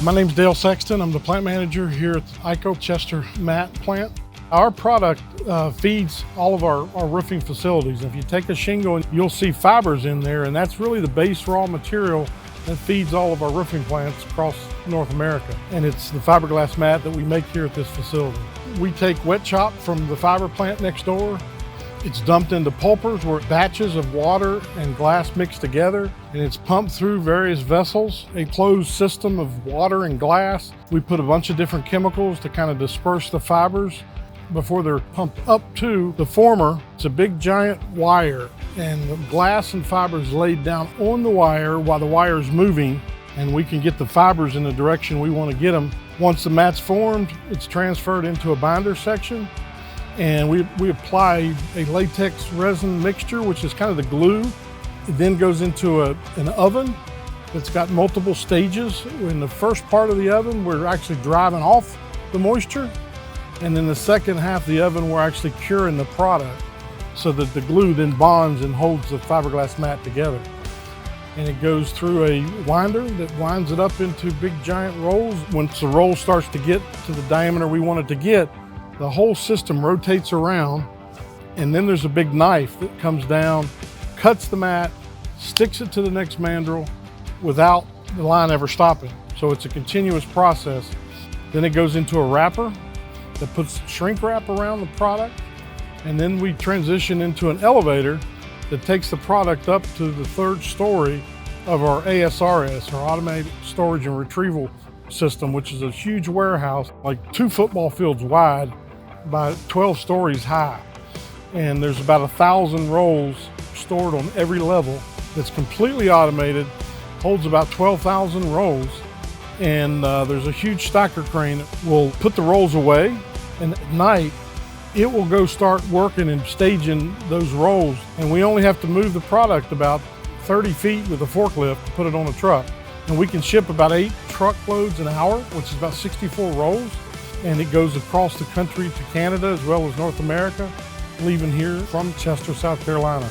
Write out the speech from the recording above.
My name's Dale Sexton. I'm the plant manager here at IKO Chester mat plant. Our product feeds all of our roofing facilities. If you take a shingle, you'll see fibers in there, and that's really the base raw material that feeds all of our roofing plants across North America. And it's the fiberglass mat that we make here at this facility. We take wet chop from the fiber plant next door. It's dumped into pulpers where batches of water and glass mix together, and it's pumped through various vessels, a closed system of water and glass. We put a bunch of different chemicals to kind of disperse the fibers before they're pumped up to the former. It's a big giant wire, and the glass and fibers laid down on the wire while the wire is moving, and we can get the fibers in the direction we want to get them. Once the mat's formed, it's transferred into a binder section, and we apply a latex resin mixture, which is kind of the glue. It then goes into an oven that's got multiple stages. In the first part of the oven, we're actually driving off the moisture, and in the second half of the oven, we're actually curing the product so that the glue then bonds and holds the fiberglass mat together. And it goes through a winder that winds it up into big giant rolls. Once the roll starts to get to the diameter we want it to get, the whole system rotates around, and then there's a big knife that comes down, cuts the mat, sticks it to the next mandrel without the line ever stopping. So it's a continuous process. Then it goes into a wrapper that puts shrink wrap around the product, and then we transition into an elevator that takes the product up to the third story of our ASRS, our Automated Storage and Retrieval System, which is a huge warehouse, like 2 football fields wide by 12 stories high. And there's about 1,000 rolls stored on every level that's completely automated, holds about 12,000 rolls. And there's a huge stacker crane that will put the rolls away, and at night it will go start working and staging those rolls. And we only have to move the product about 30 feet with a forklift to put it on a truck. And we can ship about 8 truckloads an hour, which is about 64 rolls. And it goes across the country to Canada as well as North America, leaving here from Chester, South Carolina.